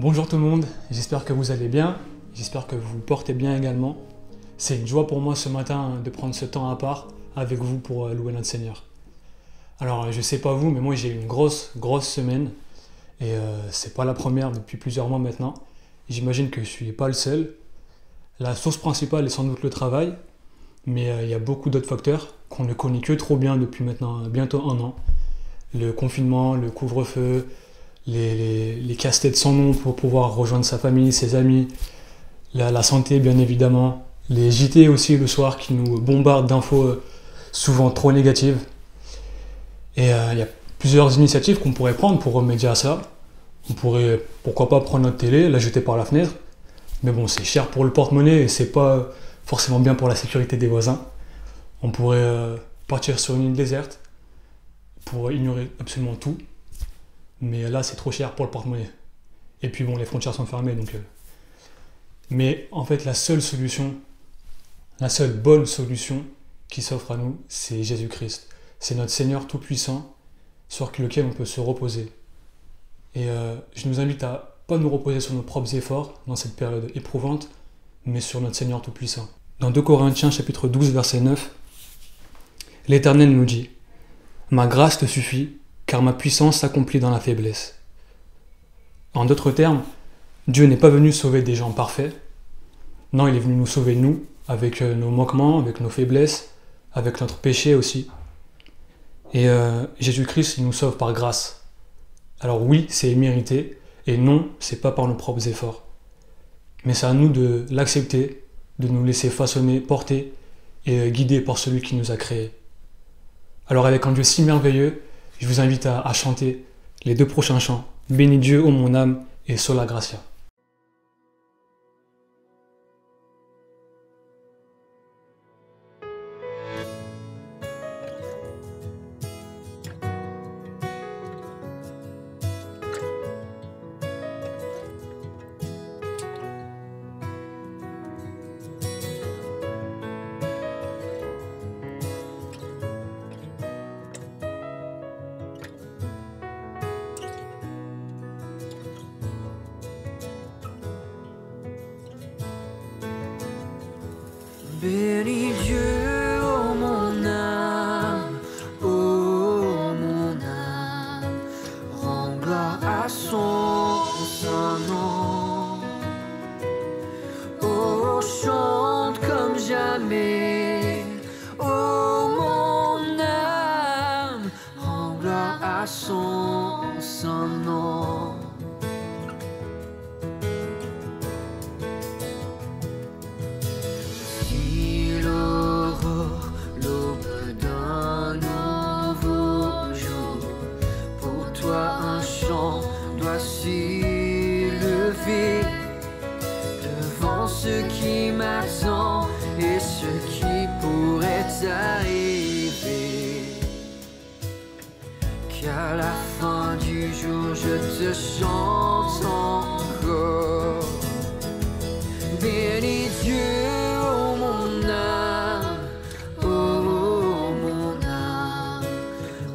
Bonjour tout le monde, j'espère que vous allez bien, j'espère que vous vous portez bien également. C'est une joie pour moi ce matin de prendre ce temps à part avec vous pour louer notre Seigneur. Alors je sais pas vous, mais moi j'ai eu une grosse semaine et c'est pas la première depuis plusieurs mois maintenant. J'imagine que je suis pas le seul. La source principale est sans doute le travail, mais il y a beaucoup d'autres facteurs qu'on ne connaît que trop bien depuis maintenant bientôt un an. Le confinement, le couvre-feu, les casse-têtes sans nom pour pouvoir rejoindre sa famille, ses amis, la santé bien évidemment, les JT aussi le soir qui nous bombardent d'infos souvent trop négatives. Et il y a plusieurs initiatives qu'on pourrait prendre pour remédier à ça. On pourrait pourquoi pas prendre notre télé, la jeter par la fenêtre, mais bon c'est cher pour le porte-monnaie et c'est pas forcément bien pour la sécurité des voisins. On pourrait partir sur une île déserte pour ignorer absolument tout. Mais là, c'est trop cher pour le porte-monnaie. Et puis bon, les frontières sont fermées, donc... Mais en fait, la seule bonne solution qui s'offre à nous, c'est Jésus-Christ. C'est notre Seigneur Tout-Puissant sur lequel on peut se reposer. Et je nous invite à pas nous reposer sur nos propres efforts dans cette période éprouvante, mais sur notre Seigneur Tout-Puissant. Dans 2 Corinthiens chapitre 12, verset 9, l'Éternel nous dit « Ma grâce te suffit, car ma puissance s'accomplit dans la faiblesse. » En d'autres termes, Dieu n'est pas venu sauver des gens parfaits. Non, il est venu nous sauver nous, avec nos manquements, avec nos faiblesses, avec notre péché aussi. Et Jésus-Christ, il nous sauve par grâce. Alors oui, c'est immérité, et non, c'est pas par nos propres efforts. Mais c'est à nous de l'accepter, de nous laisser façonner, porter et guider par celui qui nous a créés. Alors avec un Dieu si merveilleux, je vous invite à chanter les 2 prochains chants. Bénis Dieu, ô mon âme, et Sola Gratia. Bénis Dieu, ô mon âme, rends gloire à son saint nom. Oh, chante comme jamais, ô mon âme, rends gloire à son saint nom. S'élever devant ce qui m'attend et ce qui pourrait arriver, qu'à la fin du jour je te chante encore. Bénis Dieu, ô mon âme,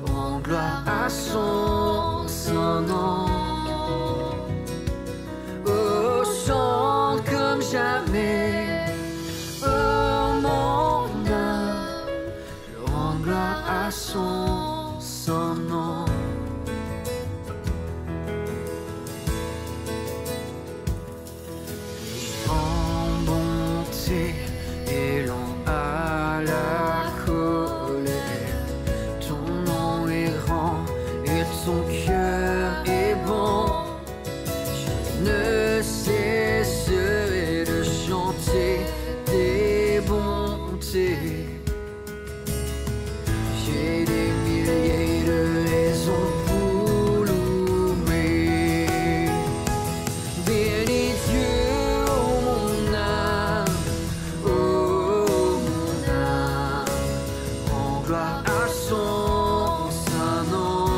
rends gloire à son saint nom. Jamais, oh mon âme, rends gloire à son saint nom. En bonté et lent à la colère, ton nom est grand et ton cœur est bon. Je ne cesserai de chanter tes bontés. J'ai des milliers de raisons pour louer. Bénis Dieu, ô mon âme, rends gloire à son saint nom.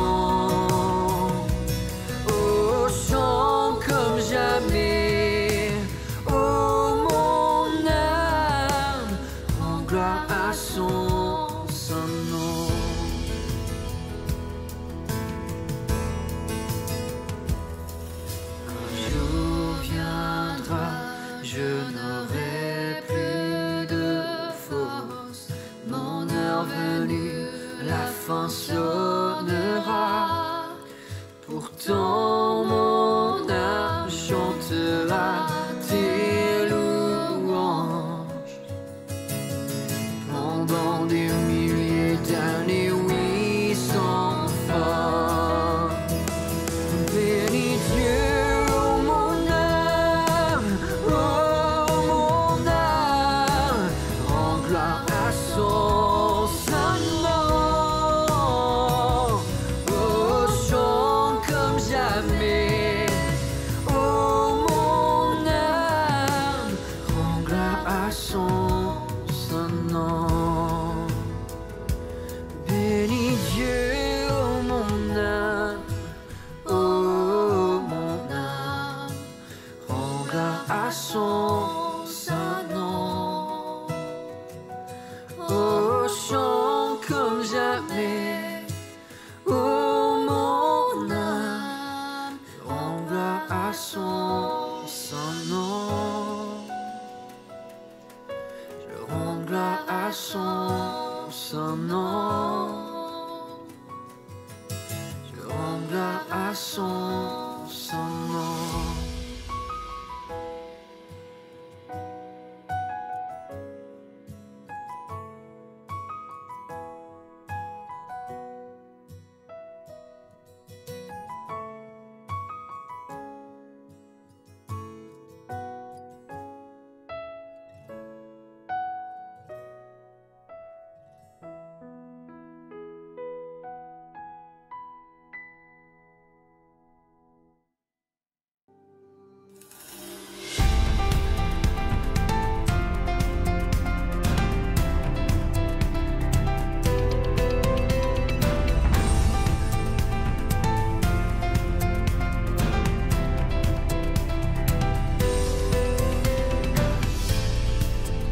Oh, chante comme jamais, ô mon âme, rends gloire à son saint nom. Un jour parvenu, la fin sonnera. Pourtant mon âme chantera tes louanges pendant des milliers d'années, oui, sans fin. Bénis Dieu, oh mon âme, rends gloire à son saint nom. Oh, chante comme jamais, oh mon âme, rends gloire à son saint nom. Bénis Dieu, oh mon âme, rends gloire à son saint nom. Oh, chante comme jamais, oh mon âme, rends gloire à son saint nom. Je rends gloire à son saint nom. Je rends gloire à son saint nom.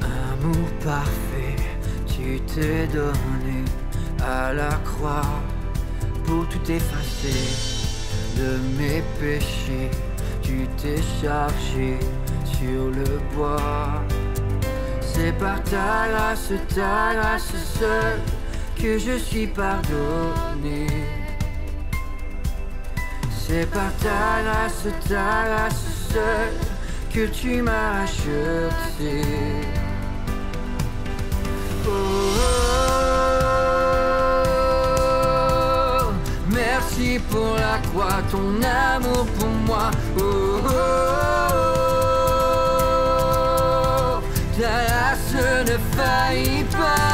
Amour parfait, tu t'es donné à la croix pour tout effacer de mes péchés. Tu t'es chargé sur le bois. C'est par ta grâce seule que je suis pardonné. C'est par ta grâce seule que tu m'as acheté. Oh, merci pour la croix, ton amour pour moi. Oh, ta grâce ne faillit pas.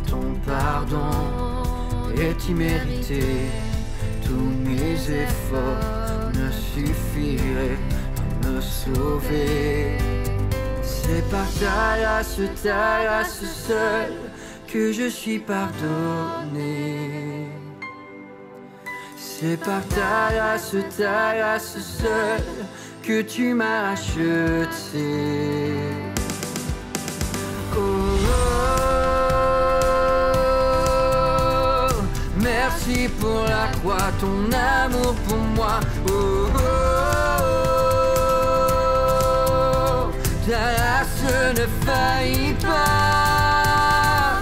Ton pardon est immérité. Tous mes efforts ne suffiraient à me sauver. C'est par ta grâce seule que je suis pardonné. C'est par ta grâce seule que tu m'as acheté. Merci pour la croix, ton amour pour moi. Oh, ta grâce ne faillit pas.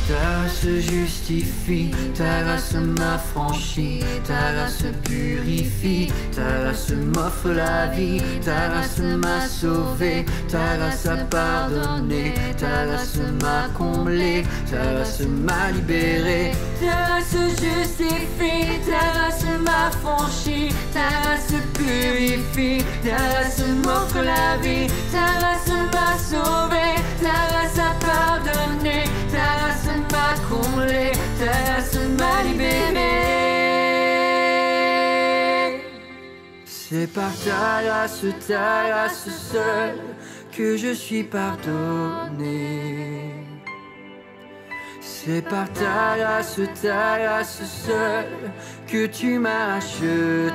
Ta grâce justifie, ta grâce m'affranchit, ta grâce purifie, ta grâce m'offre la vie, ta grâce m'a sauvé, ta grâce a pardonné, ta grâce m'a comblé, ta grâce m'a libéré. Ta grâce justifie, ta grâce m'affranchit, ta grâce purifie, ta grâce m'offre la vie, ta grâce m'a sauvé, ta grâce a pardonné, ta grâce m'a comblé, ta grâce m'a libéré. C'est par ta grâce seule que je suis pardonné. C'est par ta grâce seule que tu m'as acheté.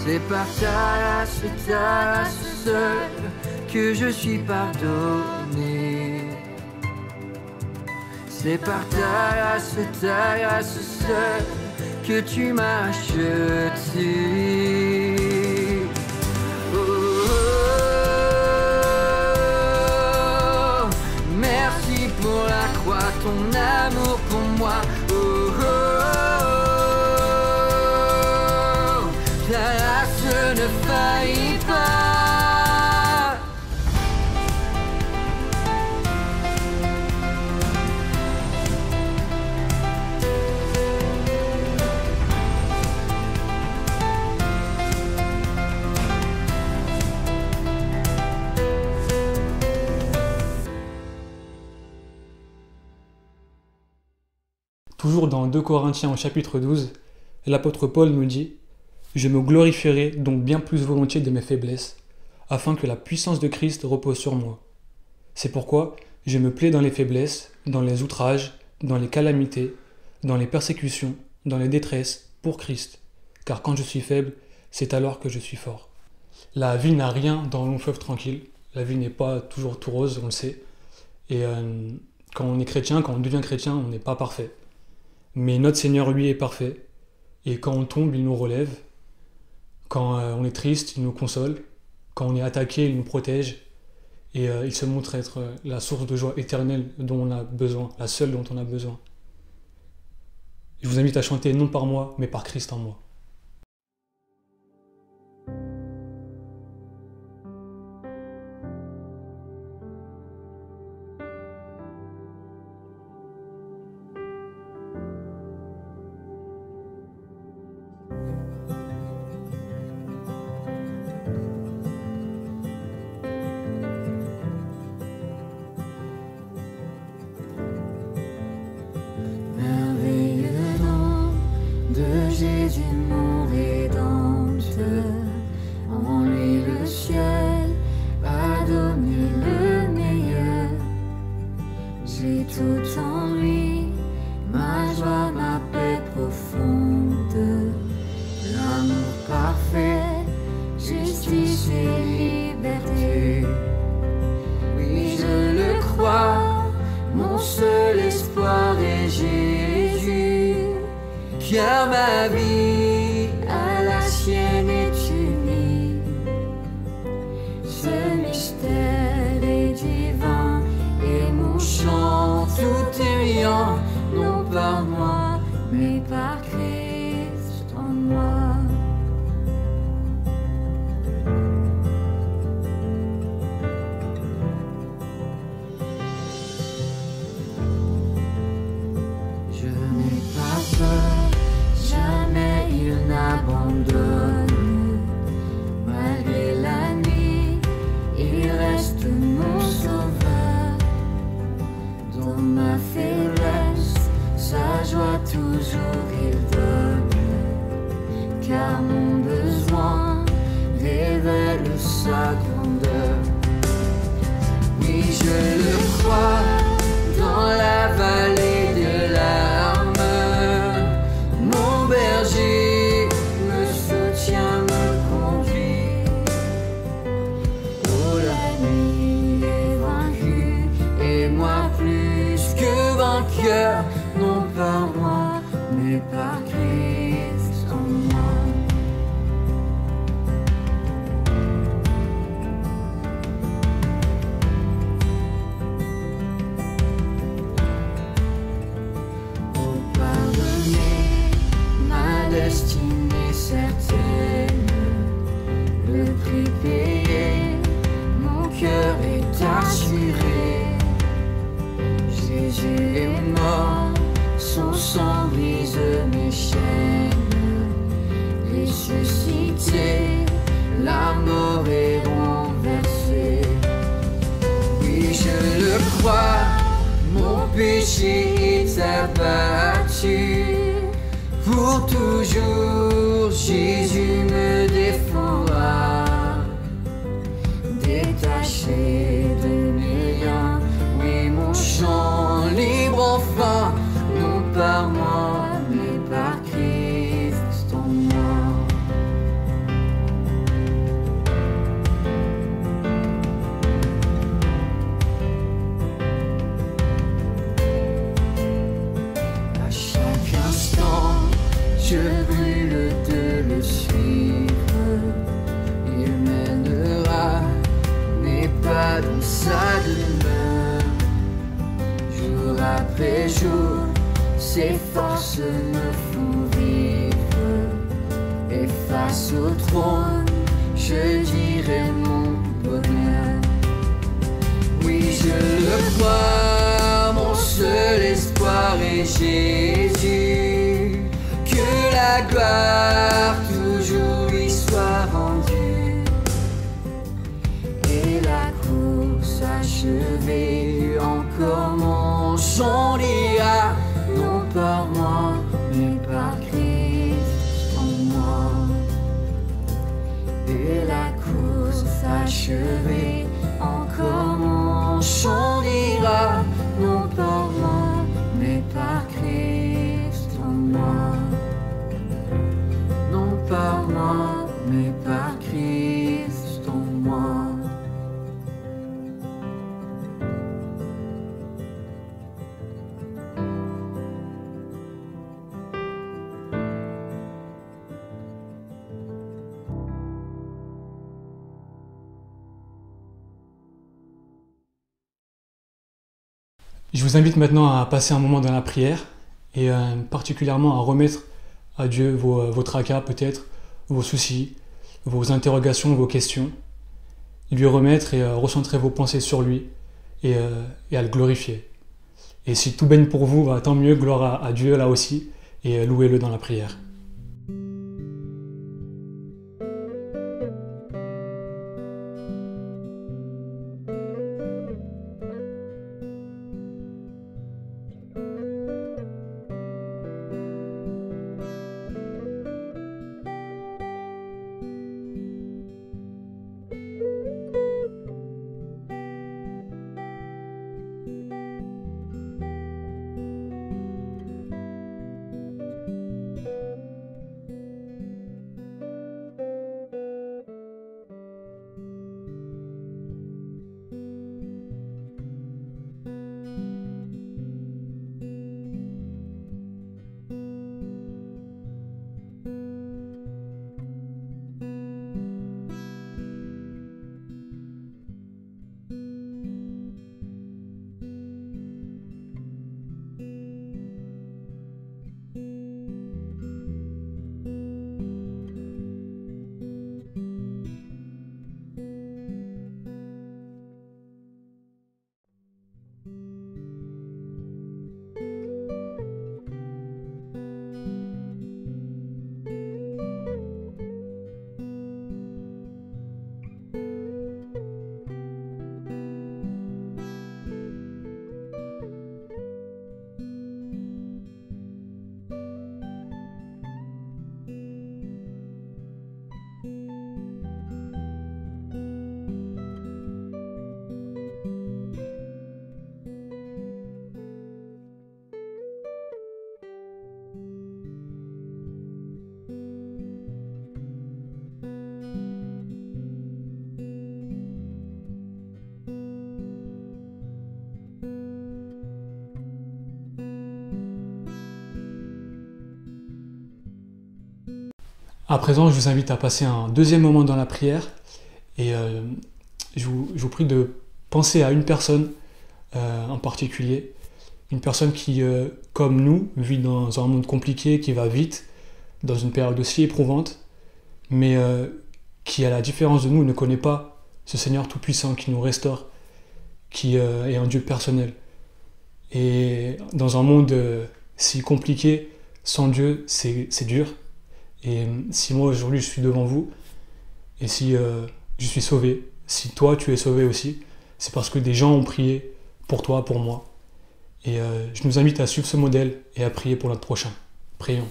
C'est par ta grâce seule que je suis pardonné. C'est par ta grâce seule que tu m'as acheté. Oh, merci pour la croix, ton amour pour moi. Ta grâce ne faillit pas. Toujours dans 2 Corinthiens au chapitre 12, l'apôtre Paul nous dit « Je me glorifierai donc bien plus volontiers de mes faiblesses, afin que la puissance de Christ repose sur moi. C'est pourquoi je me plais dans les faiblesses, dans les outrages, dans les calamités, dans les persécutions, dans les détresses, pour Christ. Car quand je suis faible, c'est alors que je suis fort. » La vie n'a rien dans long fleuve tranquille. La vie n'est pas toujours tout rose, on le sait. Et quand on est chrétien, quand on devient chrétien, on n'est pas parfait. Mais notre Seigneur, lui, est parfait. Et quand on tombe, il nous relève. Quand on est triste, il nous console. Quand on est attaqué, il nous protège. Et il se montre être la source de joie éternelle dont on a besoin, la seule dont on a besoin. Je vous invite à chanter non par moi, mais par Christ en moi. Jésus mon rédempteur, en lui le ciel a donné le meilleur. J'ai tout en lui, ma joie, ma paix profonde, l'amour parfait, justice et liberté. Oui, je le crois, mon seul espoir est Jésus. Car ma vie à la sienne est unie. Ce mystère est divin et mon chant tout est riant, non par moi, mais par Christ en moi. Je n'ai pas peur. Jamais il n'abandonne, malgré la nuit, il reste mon sauveur. Dans ma faiblesse, sa joie toujours il donne, car mon besoin révèle sa grandeur. Oui, je le crois, dans la vallée de larmes, berger me soutient, me conduit. Oh, la nuit est vaincue et moi plus que vainqueur, non par moi, mais par Christ en moi. Oh, pardonnez ma destinée certaine, le prix payé, mon cœur est assuré. Jésus est mort, son sang brise mes chaînes. Ressuscité, la mort est renversée. Oui, je le crois, mon péché est abattu. Pour toujours, Jésus me défendra. Détaché de mes liens, oui, mon chant libre enfin, non par moi, mais par Christ en moi. forces me font vivre. Et face au trône, je dirai mon bonheur. Oui, je le crois, mon seul espoir est Jésus. Que la gloire toujours lui soit rendue. Et la course achevée, encore mon chant ira, non par moi, mais par Christ en moi. Et la course achevée, encore mon chant ira, non par moi, mais par Christ en moi. Non par moi, mais par Christ en moi. Je vous invite maintenant à passer un moment dans la prière et particulièrement à remettre à Dieu vos tracas peut-être, vos soucis, vos interrogations, vos questions. Lui remettre et recentrer vos pensées sur lui et à le glorifier. Et si tout baigne pour vous, tant mieux, gloire à Dieu là aussi et louez-le dans la prière. À présent, je vous invite à passer un deuxième moment dans la prière et je vous prie de penser à une personne en particulier, une personne qui, comme nous, vit dans un monde compliqué, qui va vite, dans une période aussi éprouvante, mais qui, à la différence de nous, ne connaît pas ce Seigneur Tout-Puissant qui nous restaure, qui est un Dieu personnel. Et dans un monde si compliqué, sans Dieu, c'est dur. Et si moi aujourd'hui je suis devant vous, et si je suis sauvé, si toi tu es sauvé aussi, c'est parce que des gens ont prié pour toi, pour moi. Et je nous invite à suivre ce modèle et à prier pour notre prochain. Prions.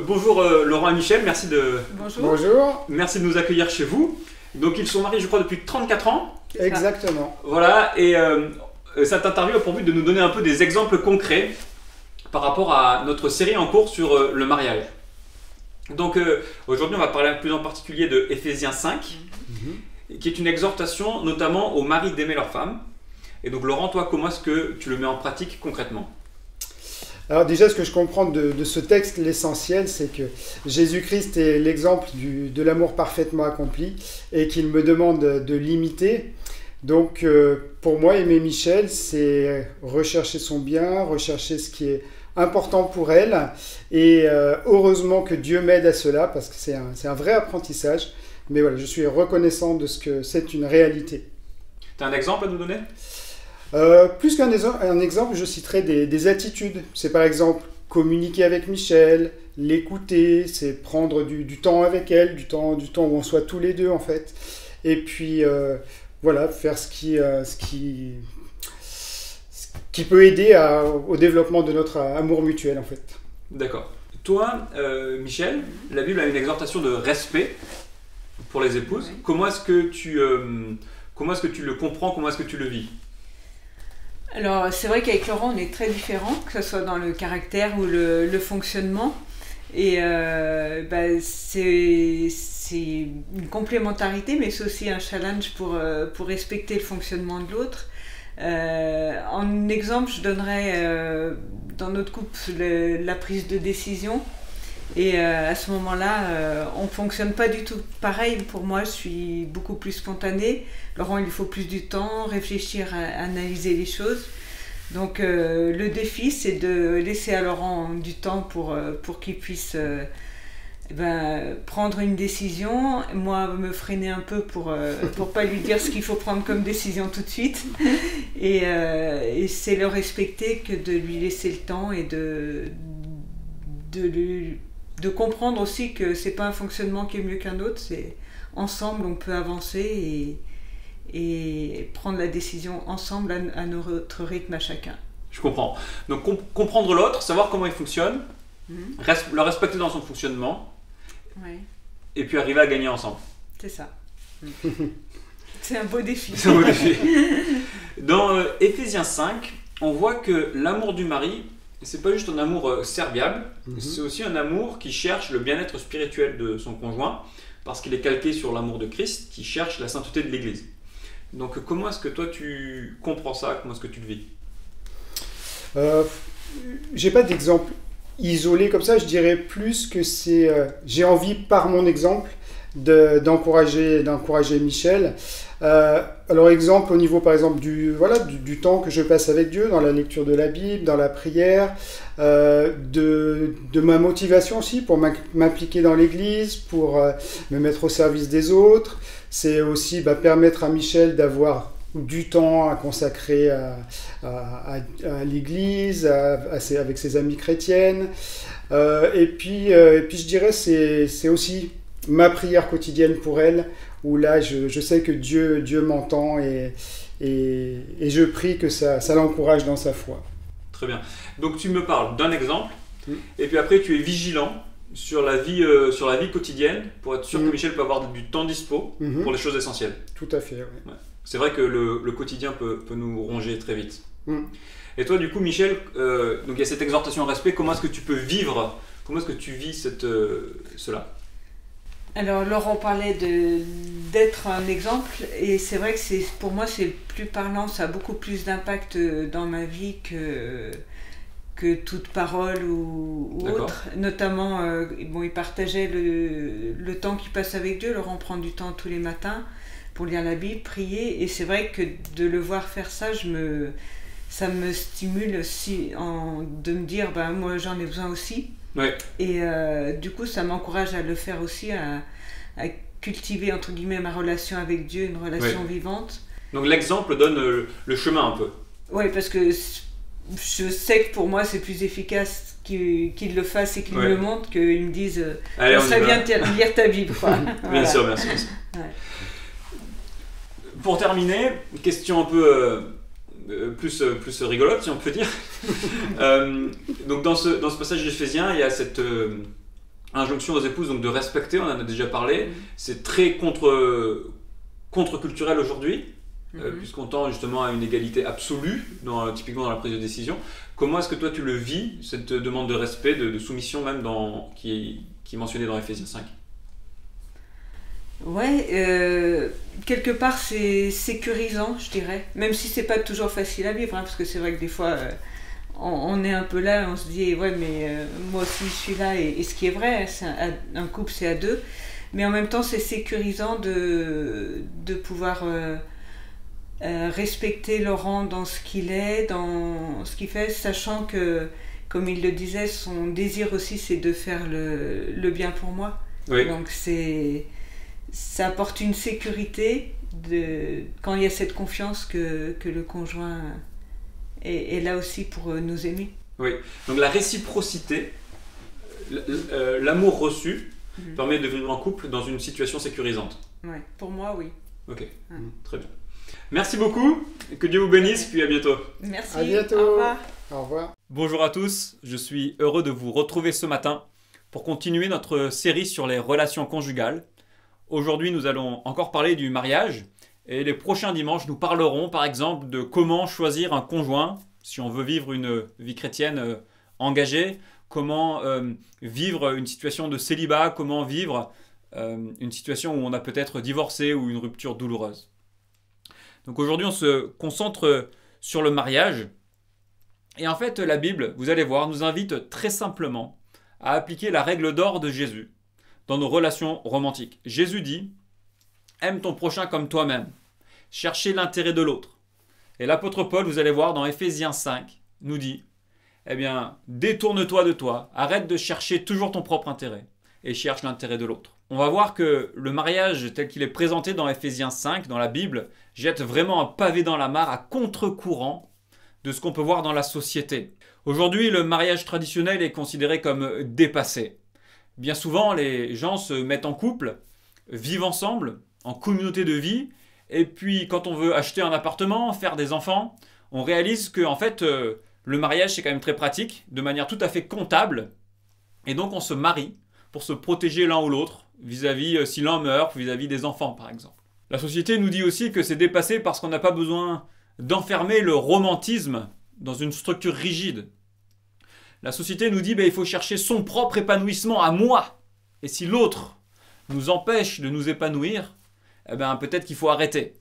Bonjour Laurent et Michel, merci Bonjour. Bonjour. Merci de nous accueillir chez vous. Donc ils sont mariés je crois depuis 34 ans. Exactement. Voilà, et cette interview a pour but de nous donner un peu des exemples concrets par rapport à notre série en cours sur le mariage. Donc aujourd'hui on va parler plus en particulier de Éphésiens 5, qui est une exhortation notamment aux maris d'aimer leur femme. Et donc Laurent, toi comment est-ce que tu le mets en pratique concrètement ? Alors déjà, ce que je comprends de ce texte, l'essentiel, c'est que Jésus-Christ est l'exemple de l'amour parfaitement accompli et qu'il me demande de l'imiter. Donc pour moi, aimer Michel, c'est rechercher son bien, rechercher ce qui est important pour elle. Et heureusement que Dieu m'aide à cela, parce que c'est un vrai apprentissage. Mais voilà, je suis reconnaissant de ce que c'est une réalité. Tu as un exemple à nous donner ? Plus qu'un exemple, je citerai des attitudes. C'est par exemple communiquer avec Michel, l'écouter, c'est prendre du temps avec elle, du temps où on soit tous les deux en fait. Et puis voilà, faire ce qui peut aider au développement de notre amour mutuel en fait. D'accord. Toi, Michel, la Bible a une exhortation de respect pour les épouses. Oui. Comment est-ce que tu le comprends, comment est-ce que tu le vis ? Alors, c'est vrai qu'avec Laurent, on est très différents, que ce soit dans le caractère ou le fonctionnement. Et c'est une complémentarité, mais c'est aussi un challenge pour respecter le fonctionnement de l'autre. En exemple, je donnerais dans notre couple la prise de décision. Et à ce moment-là, on ne fonctionne pas du tout pareil. Pour moi, je suis beaucoup plus spontanée. Laurent, il lui faut plus du temps, réfléchir, analyser les choses. Donc le défi, c'est de laisser à Laurent du temps pour qu'il puisse prendre une décision. Moi, me freiner un peu pour pas lui dire ce qu'il faut prendre comme décision tout de suite. Et c'est le respecter que de lui laisser le temps et de comprendre aussi que c'est pas un fonctionnement qui est mieux qu'un autre, c'est ensemble on peut avancer et prendre la décision ensemble à notre rythme à chacun. Je comprends. Donc comprendre l'autre, savoir comment il fonctionne, le respecter dans son fonctionnement, et puis arriver à gagner ensemble. C'est ça. C'est un beau défi. C'est un beau défi. Dans Éphésiens 5, on voit que l'amour du mari, c'est pas juste un amour serviable, c'est aussi un amour qui cherche le bien-être spirituel de son conjoint, parce qu'il est calqué sur l'amour de Christ, qui cherche la sainteté de l'Église. Donc comment est-ce que toi tu comprends ça, comment est-ce que tu le vis ? J'ai pas d'exemple isolé comme ça, je dirais plus que c'est... j'ai envie par mon exemple d'encourager Michel. Alors exemple au niveau par exemple du temps que je passe avec Dieu dans la lecture de la Bible, dans la prière, de ma motivation aussi pour m'impliquer dans l'église, pour me mettre au service des autres. C'est aussi permettre à Michel d'avoir du temps à consacrer à l'église, avec ses amies chrétiennes. Et puis je dirais c'est aussi ma prière quotidienne pour elle, où là je sais que Dieu m'entend et je prie que ça l'encourage dans sa foi. Très bien. Donc tu me parles d'un exemple, et puis après tu es vigilant sur la vie quotidienne pour être sûr que Michel peut avoir du temps dispo pour les choses essentielles. Tout à fait, oui. Ouais. C'est vrai que le quotidien peut nous ronger très vite. Et toi du coup Michel, donc il y a cette exhortation au respect, comment est-ce que tu peux vivre, comment est-ce que tu vis cela ? Alors Laurent parlait d'être un exemple et c'est vrai que pour moi c'est plus parlant, ça a beaucoup plus d'impact dans ma vie que toute parole ou autre. Notamment, il partageait le temps qu'il passe avec Dieu. Laurent prend du temps tous les matins pour lire la Bible, prier, et c'est vrai que de le voir faire ça, ça me stimule aussi de me dire moi j'en ai besoin aussi. Ouais. Et du coup ça m'encourage à le faire aussi, à cultiver entre guillemets ma relation avec Dieu, une relation vivante. Donc l'exemple donne le chemin un peu. Oui, parce que je sais que pour moi c'est plus efficace qu'il le fasse et qu'il me le montre, qu'il me dise ça serait bien de lire ta Bible. Bien sûr. Ouais. Pour terminer, question un peu plus rigolote si on peut dire. Donc dans ce passage d'Éphésiens, il y a cette injonction aux épouses donc de respecter, on en a déjà parlé. C'est très contre-culturel aujourd'hui, puisqu'on tend justement à une égalité absolue, typiquement dans la prise de décision. Comment est-ce que toi tu le vis, cette demande de respect, de soumission même qui est mentionnée dans Ephésiens 5? Ouais, quelque part c'est sécurisant, je dirais. Même si c'est pas toujours facile à vivre, hein, parce que c'est vrai que des fois on est un peu là, on se dit ouais mais moi aussi je suis là, et ce qui est vrai, un couple c'est à deux. Mais en même temps c'est sécurisant de pouvoir respecter Laurent dans ce qu'il est, dans ce qu'il fait, sachant que, comme il le disait, son désir aussi c'est de faire le bien pour moi. Oui. Donc ça apporte une sécurité quand il y a cette confiance que le conjoint est là aussi pour nous aimer. Oui, donc la réciprocité, l'amour reçu permet de vivre en couple dans une situation sécurisante. Ouais, pour moi, oui. Ok, très bien. Merci beaucoup, que Dieu vous bénisse, puis à bientôt. Merci, à bientôt. Au revoir. Au revoir. Bonjour à tous, je suis heureux de vous retrouver ce matin pour continuer notre série sur les relations conjugales. Aujourd'hui, nous allons encore parler du mariage, et les prochains dimanches, nous parlerons par exemple de comment choisir un conjoint si on veut vivre une vie chrétienne engagée, comment vivre une situation de célibat, comment vivre une situation où on a peut-être divorcé ou une rupture douloureuse. Donc aujourd'hui, on se concentre sur le mariage. Et en fait, la Bible, vous allez voir, nous invite très simplement à appliquer la règle d'or de Jésus dans nos relations romantiques. Jésus dit « Aime ton prochain comme toi-même. Cherchez l'intérêt de l'autre. » Et l'apôtre Paul, vous allez voir, dans Ephésiens 5, nous dit « Eh bien, détourne-toi de toi, arrête de chercher toujours ton propre intérêt et cherche l'intérêt de l'autre. » On va voir que le mariage tel qu'il est présenté dans Ephésiens 5, dans la Bible, jette vraiment un pavé dans la mare à contre-courant de ce qu'on peut voir dans la société. Aujourd'hui, le mariage traditionnel est considéré comme dépassé. Bien souvent, les gens se mettent en couple, vivent ensemble, en communauté de vie, et puis quand on veut acheter un appartement, faire des enfants, on réalise que en fait, le mariage c'est quand même très pratique, de manière tout à fait comptable, et donc on se marie pour se protéger l'un ou l'autre, vis-à-vis si l'un meurt, vis-à-vis des enfants par exemple. La société nous dit aussi que c'est dépassé parce qu'on n'a pas besoin d'enfermer le romantisme dans une structure rigide. La société nous dit il faut chercher son propre épanouissement à moi. Et si l'autre nous empêche de nous épanouir, peut-être qu'il faut arrêter.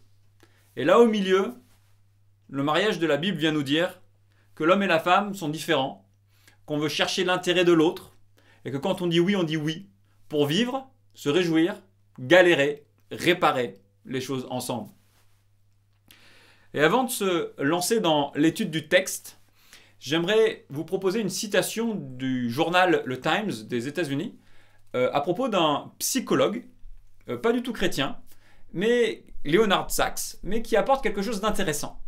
Et là au milieu, le mariage de la Bible vient nous dire que l'homme et la femme sont différents, qu'on veut chercher l'intérêt de l'autre, et que quand on dit oui, pour vivre, se réjouir, galérer, réparer les choses ensemble. Et avant de se lancer dans l'étude du texte, j'aimerais vous proposer une citation du journal Le Times des États-Unis à propos d'un psychologue, pas du tout chrétien, mais Leonard Sachs, mais qui apporte quelque chose d'intéressant.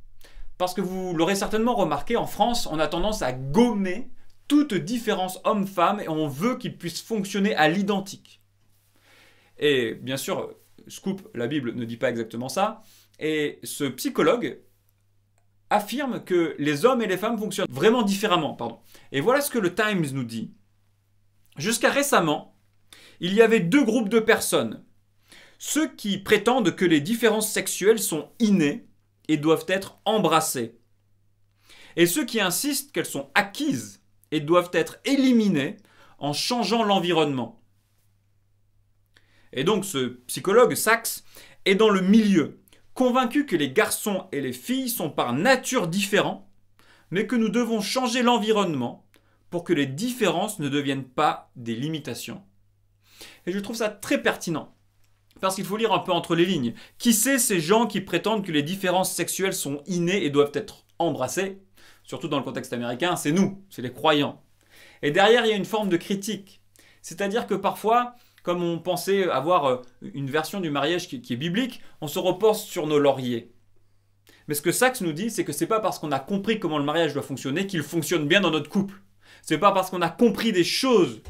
Parce que vous l'aurez certainement remarqué, en France, on a tendance à gommer toute différence homme-femme et on veut qu'ils puissent fonctionner à l'identique. Et bien sûr, scoop, la Bible ne dit pas exactement ça, et ce psychologue affirme que les hommes et les femmes fonctionnent vraiment différemment. Et voilà ce que le Times nous dit. Jusqu'à récemment, il y avait deux groupes de personnes. Ceux qui prétendent que les différences sexuelles sont innées et doivent être embrassées. Et ceux qui insistent qu'elles sont acquises et doivent être éliminées en changeant l'environnement. Et donc ce psychologue, Sachs, est dans le milieu, convaincu que les garçons et les filles sont par nature différents, mais que nous devons changer l'environnement pour que les différences ne deviennent pas des limitations. Et je trouve ça très pertinent, parce qu'il faut lire un peu entre les lignes. Qui sait ces gens qui prétendent que les différences sexuelles sont innées et doivent être embrassées, surtout dans le contexte américain, c'est nous, c'est les croyants. Et derrière, il y a une forme de critique. C'est-à-dire que parfois, comme on pensait avoir une version du mariage qui est biblique, on se repose sur nos lauriers. Mais ce que Sachs nous dit, c'est que c'est pas parce qu'on a compris comment le mariage doit fonctionner qu'il fonctionne bien dans notre couple. C'est pas parce qu'on a compris des choses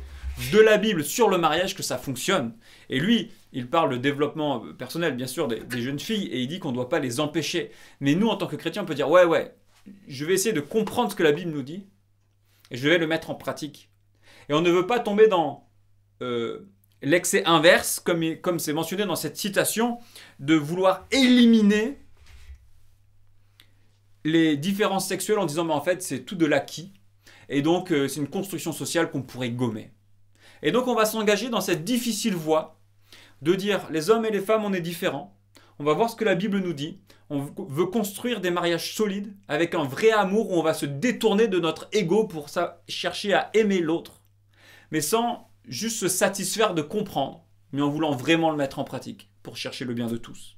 de la Bible sur le mariage que ça fonctionne. Et lui, il parle de développement personnel, bien sûr, des jeunes filles, et il dit qu'on ne doit pas les empêcher. Mais nous, en tant que chrétiens, on peut dire, ouais, je vais essayer de comprendre ce que la Bible nous dit, et je vais le mettre en pratique. Et on ne veut pas tomber dans l'excès inverse, comme c'est mentionné dans cette citation, de vouloir éliminer les différences sexuelles en disant mais en fait c'est tout de l'acquis et donc c'est une construction sociale qu'on pourrait gommer. Et donc on va s'engager dans cette difficile voie de dire les hommes et les femmes on est différents, on va voir ce que la Bible nous dit, on veut construire des mariages solides avec un vrai amour où on va se détourner de notre ego pour chercher à aimer l'autre, mais sans juste se satisfaire de comprendre, mais en voulant vraiment le mettre en pratique pour chercher le bien de tous.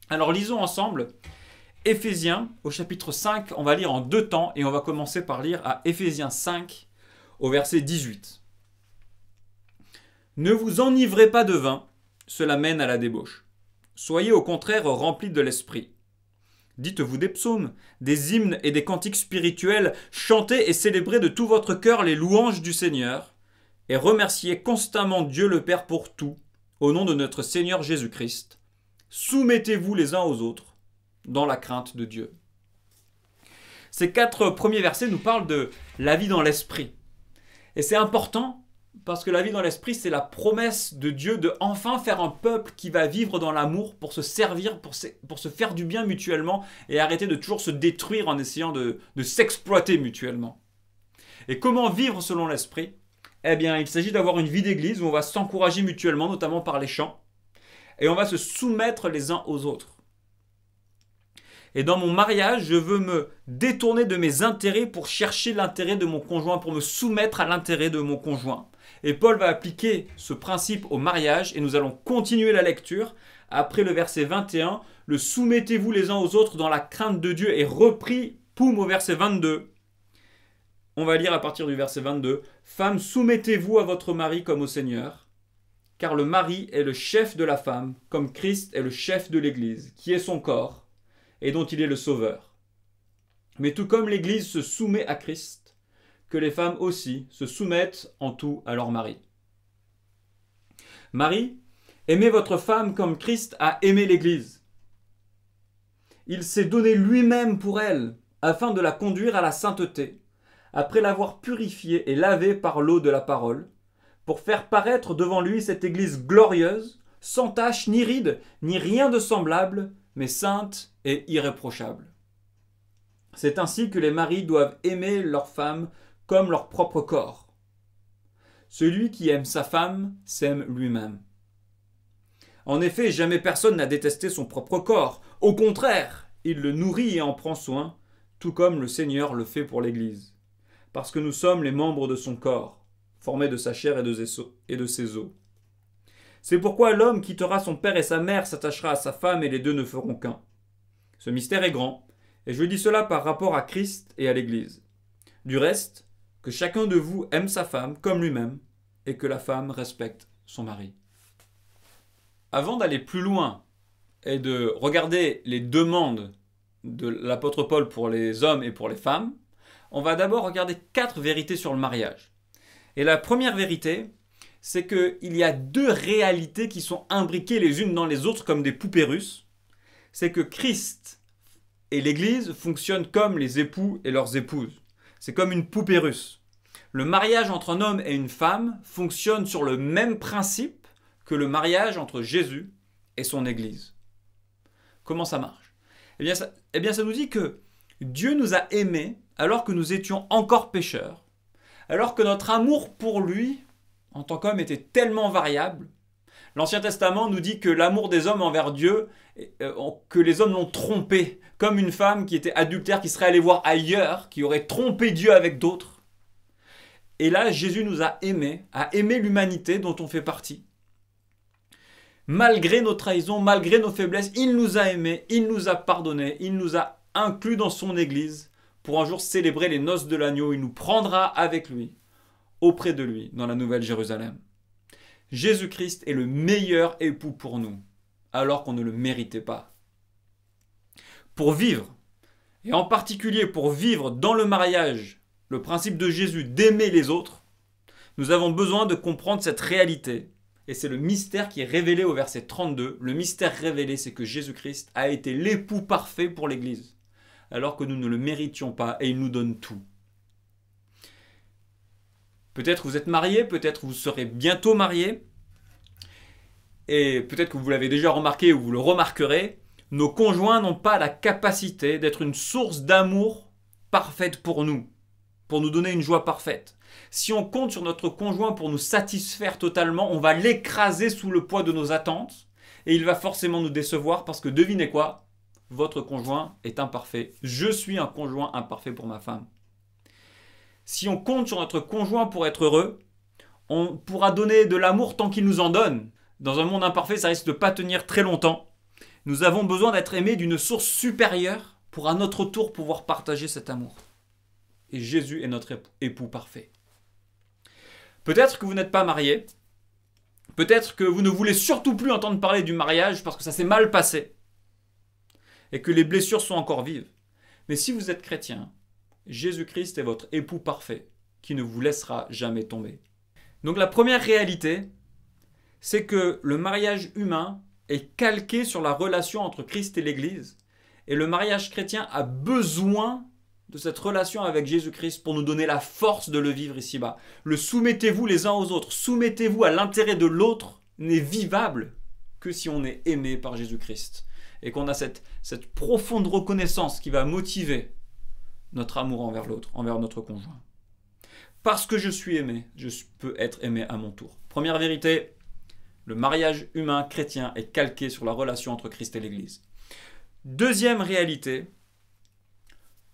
Alors lisons ensemble Éphésiens au chapitre 5, on va lire en 2 temps et on va commencer par lire à Éphésiens 5 au verset 18. Ne vous enivrez pas de vin, cela mène à la débauche. Soyez au contraire remplis de l'esprit. Dites-vous des psaumes, des hymnes et des cantiques spirituels, chantez et célébrez de tout votre cœur les louanges du Seigneur, et remerciez constamment Dieu le Père pour tout, au nom de notre Seigneur Jésus-Christ. Soumettez-vous les uns aux autres, dans la crainte de Dieu. Ces 4 premiers versets nous parlent de la vie dans l'esprit. Et c'est important parce que la vie dans l'esprit, c'est la promesse de Dieu de enfin faire un peuple qui va vivre dans l'amour pour se servir, pour se faire du bien mutuellement et arrêter de toujours se détruire en essayant de s'exploiter mutuellement. Et comment vivre selon l'esprit ? Eh bien, il s'agit d'avoir une vie d'église où on va s'encourager mutuellement, notamment par les chants, et on va se soumettre les uns aux autres. Et dans mon mariage, je veux me détourner de mes intérêts pour chercher l'intérêt de mon conjoint, pour me soumettre à l'intérêt de mon conjoint. Et Paul va appliquer ce principe au mariage et nous allons continuer la lecture. Après le verset 21, le « soumettez-vous les uns aux autres dans la crainte de Dieu » est repris, poum, au verset 22. On va lire à partir du verset 22. « Femmes, soumettez-vous à votre mari comme au Seigneur, car le mari est le chef de la femme, comme Christ est le chef de l'Église, qui est son corps, et dont il est le sauveur. Mais tout comme l'Église se soumet à Christ, que les femmes aussi se soumettent en tout à leur mari. Marie, aimez votre femme comme Christ a aimé l'Église. Il s'est donné lui-même pour elle, afin de la conduire à la sainteté, après l'avoir purifiée et lavée par l'eau de la parole, pour faire paraître devant lui cette Église glorieuse, sans tache ni ride, ni rien de semblable, mais sainte et irréprochable. C'est ainsi que les maris doivent aimer leur femme comme leur propre corps. Celui qui aime sa femme s'aime lui-même. En effet, jamais personne n'a détesté son propre corps. Au contraire, il le nourrit et en prend soin, tout comme le Seigneur le fait pour l'Église. Parce que nous sommes les membres de son corps, formés de sa chair et de ses os. C'est pourquoi l'homme quittera son père et sa mère, s'attachera à sa femme et les deux ne feront qu'un. Ce mystère est grand, et je dis cela par rapport à Christ et à l'Église. Du reste, que chacun de vous aime sa femme comme lui-même, et que la femme respecte son mari. Avant d'aller plus loin et de regarder les demandes de l'apôtre Paul pour les hommes et pour les femmes, on va d'abord regarder 4 vérités sur le mariage. Et la première vérité, c'est qu'il y a 2 réalités qui sont imbriquées les unes dans les autres comme des poupées russes. C'est que Christ et l'Église fonctionnent comme les époux et leurs épouses. C'est comme une poupée russe. Le mariage entre un homme et une femme fonctionne sur le même principe que le mariage entre Jésus et son Église. Comment ça marche ? Eh bien, ça nous dit que Dieu nous a aimés alors que nous étions encore pécheurs, alors que notre amour pour lui en tant qu'homme était tellement variable. L'Ancien Testament nous dit que l'amour des hommes envers Dieu, que les hommes l'ont trompé, comme une femme qui était adultère, qui serait allée voir ailleurs, qui aurait trompé Dieu avec d'autres. Et là, Jésus nous a aimé l'humanité dont on fait partie. Malgré nos trahisons, malgré nos faiblesses, il nous a aimés, il nous a pardonnés, il nous a inclus dans son Église pour un jour célébrer les noces de l'agneau. Il nous prendra avec lui, auprès de lui, dans la Nouvelle Jérusalem. Jésus-Christ est le meilleur époux pour nous, alors qu'on ne le méritait pas. Pour vivre, et en particulier pour vivre dans le mariage, le principe de Jésus d'aimer les autres, nous avons besoin de comprendre cette réalité. Et c'est le mystère qui est révélé au verset 32. Le mystère révélé, c'est que Jésus-Christ a été l'époux parfait pour l'Église, alors que nous ne le méritions pas et il nous donne tout. Peut-être que vous êtes marié, peut-être que vous serez bientôt marié. Et peut-être que vous l'avez déjà remarqué ou vous le remarquerez, nos conjoints n'ont pas la capacité d'être une source d'amour parfaite pour nous donner une joie parfaite. Si on compte sur notre conjoint pour nous satisfaire totalement, on va l'écraser sous le poids de nos attentes et il va forcément nous décevoir parce que devinez quoi? Votre conjoint est imparfait. Je suis un conjoint imparfait pour ma femme. Si on compte sur notre conjoint pour être heureux, on pourra donner de l'amour tant qu'il nous en donne. Dans un monde imparfait, ça risque de ne pas tenir très longtemps. Nous avons besoin d'être aimés d'une source supérieure pour à notre tour pouvoir partager cet amour. Et Jésus est notre époux parfait. Peut-être que vous n'êtes pas marié. Peut-être que vous ne voulez surtout plus entendre parler du mariage parce que ça s'est mal passé. Et que les blessures sont encore vives. Mais si vous êtes chrétien, Jésus-Christ est votre époux parfait qui ne vous laissera jamais tomber. Donc la première réalité, c'est que le mariage humain est calqué sur la relation entre Christ et l'Église. Et le mariage chrétien a besoin de cette relation avec Jésus-Christ pour nous donner la force de le vivre ici-bas. Le soumettez-vous les uns aux autres, soumettez-vous à l'intérêt de l'autre n'est vivable que si on est aimé par Jésus-Christ. Et qu'on a cette profonde reconnaissance qui va motiver notre amour envers l'autre, envers notre conjoint. Parce que je suis aimé, je peux être aimé à mon tour. Première vérité, le mariage humain chrétien est calqué sur la relation entre Christ et l'Église. Deuxième réalité,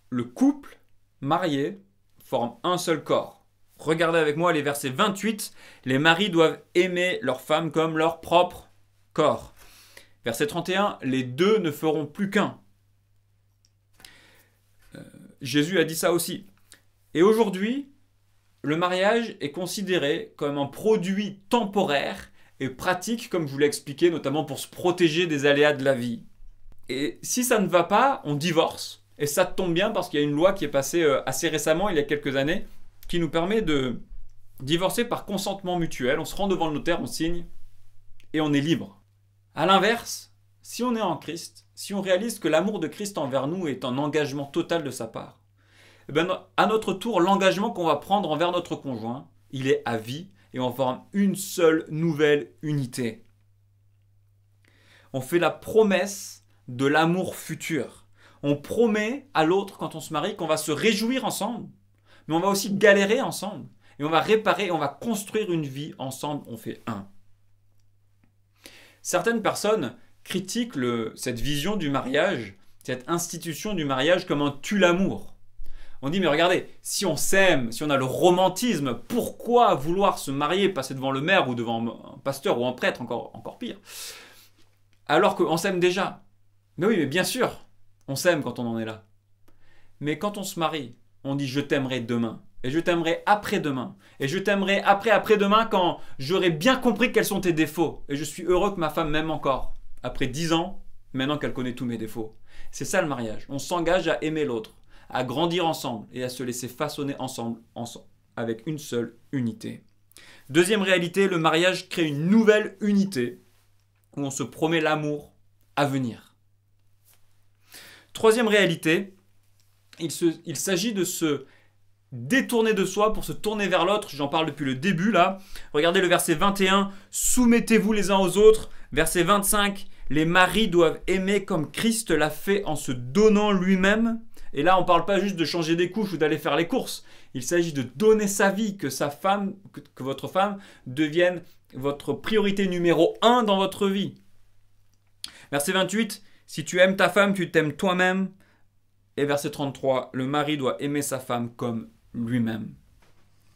le couple marié forme un seul corps. Regardez avec moi les versets 28. Les maris doivent aimer leur femme comme leur propre corps. Verset 31, les deux ne feront plus qu'un. Jésus a dit ça aussi. Et aujourd'hui, le mariage est considéré comme un produit temporaire et pratique, comme je vous l'ai expliqué, notamment pour se protéger des aléas de la vie. Et si ça ne va pas, on divorce. Et ça tombe bien parce qu'il y a une loi qui est passée assez récemment, il y a quelques années, qui nous permet de divorcer par consentement mutuel. On se rend devant le notaire, on signe et on est libre. A l'inverse, si on est en Christ, si on réalise que l'amour de Christ envers nous est un engagement total de sa part, eh bien, à notre tour, l'engagement qu'on va prendre envers notre conjoint, il est à vie et on forme une seule nouvelle unité. On fait la promesse de l'amour futur. On promet à l'autre quand on se marie qu'on va se réjouir ensemble, mais on va aussi galérer ensemble. Et on va réparer, on va construire une vie ensemble, on fait un. Certaines personnes critiquent cette vision du mariage, cette institution du mariage comme un tue-l'amour. On dit, mais regardez, si on s'aime, si on a le romantisme, pourquoi vouloir se marier, passer devant le maire ou devant un pasteur ou un prêtre, encore pire, alors qu'on s'aime déjà? Mais oui, mais bien sûr, on s'aime quand on en est là. Mais quand on se marie, on dit, je t'aimerai demain. Et je t'aimerai après-demain. Et je t'aimerai après-demain quand j'aurai bien compris quels sont tes défauts. Et je suis heureux que ma femme m'aime encore. Après 10 ans, maintenant qu'elle connaît tous mes défauts. C'est ça le mariage. On s'engage à aimer l'autre, à grandir ensemble et à se laisser façonner ensemble, avec une seule unité. Deuxième réalité, le mariage crée une nouvelle unité où on se promet l'amour à venir. Troisième réalité, il s'agit de se détourner de soi pour se tourner vers l'autre. J'en parle depuis le début là. Regardez le verset 21. Soumettez-vous les uns aux autres. Verset 25. Les maris doivent aimer comme Christ l'a fait en se donnant lui-même. Et là, on ne parle pas juste de changer des couches ou d'aller faire les courses. Il s'agit de donner sa vie, que votre femme devienne votre priorité numéro 1 dans votre vie. Verset 28. Si tu aimes ta femme, tu t'aimes toi-même. Et verset 33. Le mari doit aimer sa femme comme lui-même.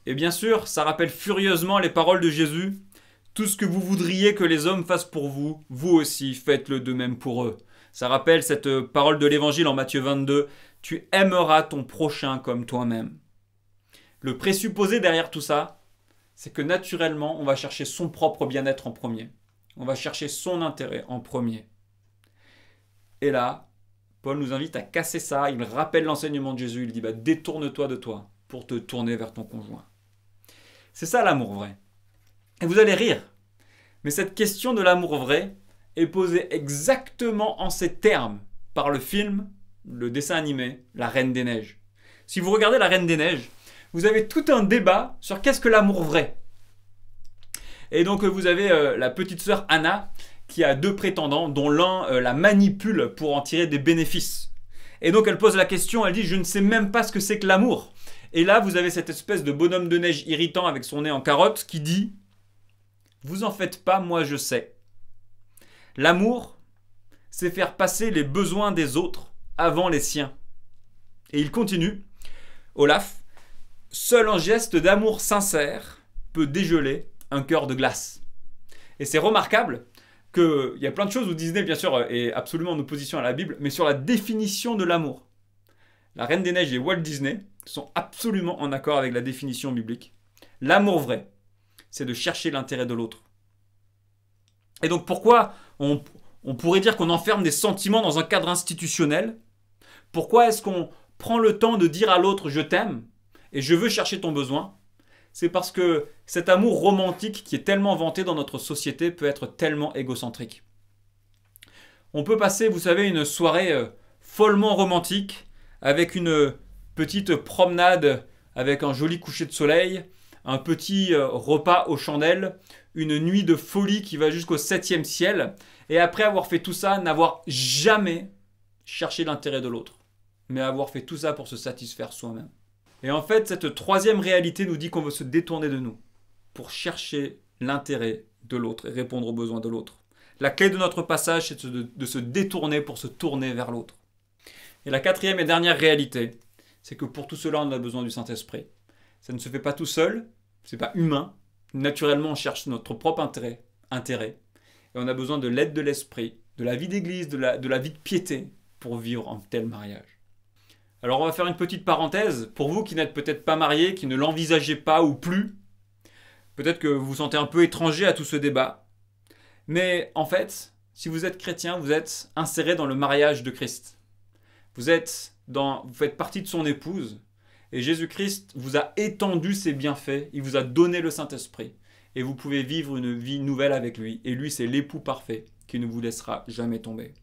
Et bien sûr, ça rappelle furieusement les paroles de Jésus. Tout ce que vous voudriez que les hommes fassent pour vous, vous aussi faites-le de même pour eux. Ça rappelle cette parole de l'évangile en Matthieu 22. Tu aimeras ton prochain comme toi-même. Le présupposé derrière tout ça, c'est que naturellement, on va chercher son propre bien-être en premier. On va chercher son intérêt en premier. Et là, Paul nous invite à casser ça. Il rappelle l'enseignement de Jésus. Il dit, détourne-toi de toi pour te tourner vers ton conjoint. C'est ça l'amour vrai. Et vous allez rire. Mais cette question de l'amour vrai est posée exactement en ces termes par le film, le dessin animé, La Reine des Neiges. Si vous regardez La Reine des Neiges, vous avez tout un débat sur qu'est-ce que l'amour vrai. Et donc vous avez la petite sœur Anna qui a 2 prétendants dont l'un la manipule pour en tirer des bénéfices. Et donc elle pose la question, elle dit « Je ne sais même pas ce que c'est que l'amour ». Et là vous avez cette espèce de bonhomme de neige irritant avec son nez en carotte qui dit « Vous en faites pas, moi je sais. L'amour, c'est faire passer les besoins des autres avant les siens. » Et il continue, Olaf, « Seul un geste d'amour sincère peut dégeler un cœur de glace. » Et c'est remarquable qu'il y a plein de choses où Disney, bien sûr, est absolument en opposition à la Bible, mais sur la définition de l'amour. La Reine des Neiges et Walt Disney sont absolument en accord avec la définition biblique. L'amour vrai, c'est de chercher l'intérêt de l'autre. Et donc pourquoi on pourrait dire qu'on enferme des sentiments dans un cadre institutionnel? Pourquoi est-ce qu'on prend le temps de dire à l'autre « je t'aime » et « je veux chercher ton besoin », c'est parce que cet amour romantique qui est tellement vanté dans notre société peut être tellement égocentrique. On peut passer, vous savez, une soirée follement romantique avec une petite promenade avec un joli coucher de soleil, un petit repas aux chandelles, une nuit de folie qui va jusqu'au 7e ciel, et après avoir fait tout ça, n'avoir jamais cherché l'intérêt de l'autre, mais avoir fait tout ça pour se satisfaire soi-même. Et en fait, cette 3e réalité nous dit qu'on veut se détourner de nous pour chercher l'intérêt de l'autre et répondre aux besoins de l'autre. La clé de notre passage, c'est de se détourner pour se tourner vers l'autre. Et la 4e et dernière réalité, c'est que pour tout cela, on a besoin du Saint-Esprit. Ça ne se fait pas tout seul, c'est pas humain. Naturellement, on cherche notre propre intérêt. Et on a besoin de l'aide de l'Esprit, de la vie d'église, de la vie de piété pour vivre un tel mariage. Alors on va faire une petite parenthèse. Pour vous qui n'êtes peut-être pas mariés, qui ne l'envisagez pas ou plus, peut-être que vous vous sentez un peu étranger à tout ce débat. Mais en fait, si vous êtes chrétien, vous êtes inséré dans le mariage de Christ. Vous faites partie de son épouse. Et Jésus-Christ vous a étendu ses bienfaits. Il vous a donné le Saint-Esprit. Et vous pouvez vivre une vie nouvelle avec lui. Et lui, c'est l'époux parfait qui ne vous laissera jamais tomber.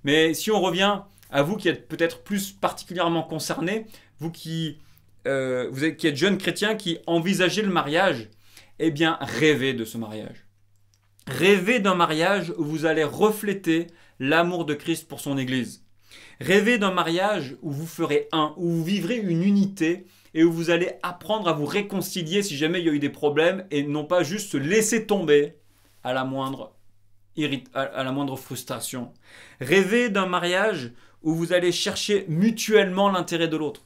Mais si on revient à vous qui êtes peut-être plus particulièrement concernés, vous qui êtes jeunes chrétiens, qui envisagez le mariage, eh bien, rêvez de ce mariage. Rêvez d'un mariage où vous allez refléter l'amour de Christ pour son Église. Rêvez d'un mariage où vous ferez un, où vous vivrez une unité et où vous allez apprendre à vous réconcilier si jamais il y a eu des problèmes et non pas juste se laisser tomber à la moindre frustration. Rêvez d'un mariage où vous allez chercher mutuellement l'intérêt de l'autre.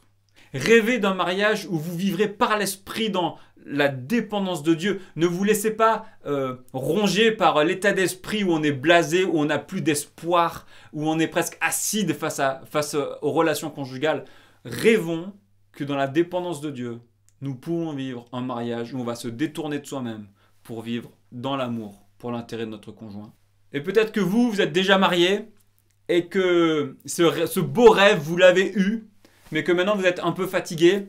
Rêvez d'un mariage où vous vivrez par l'esprit dans la dépendance de Dieu. Ne vous laissez pas ronger par l'état d'esprit où on est blasé, où on n'a plus d'espoir, où on est presque acide face aux relations conjugales. Rêvons que dans la dépendance de Dieu, nous pouvons vivre un mariage où on va se détourner de soi-même pour vivre dans l'amour, pour l'intérêt de notre conjoint. Et peut-être que vous êtes déjà marié et que ce beau rêve, vous l'avez eu, mais que maintenant vous êtes un peu fatigué.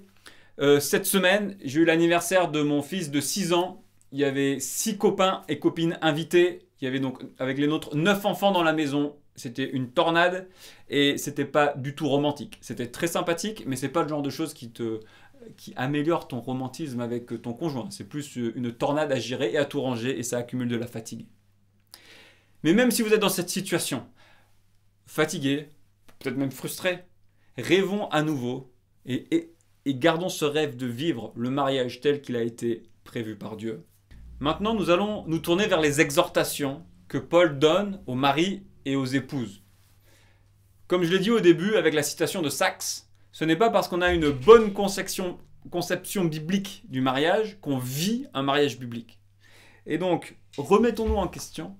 Cette semaine, j'ai eu l'anniversaire de mon fils de 6 ans. Il y avait 6 copains et copines invités. Il y avait donc, avec les nôtres, 9 enfants dans la maison. C'était une tornade et c'était pas du tout romantique. C'était très sympathique, mais c'est pas le genre de choses qui améliore ton romantisme avec ton conjoint. C'est plus une tornade à gérer et à tout ranger et ça accumule de la fatigue. Mais même si vous êtes dans cette situation, fatigué, peut-être même frustré, rêvons à nouveau et gardons ce rêve de vivre le mariage tel qu'il a été prévu par Dieu. Maintenant, nous allons nous tourner vers les exhortations que Paul donne aux maris et aux épouses. Comme je l'ai dit au début avec la citation de Sachs, ce n'est pas parce qu'on a une bonne conception biblique du mariage qu'on vit un mariage biblique. Et donc, remettons-nous en question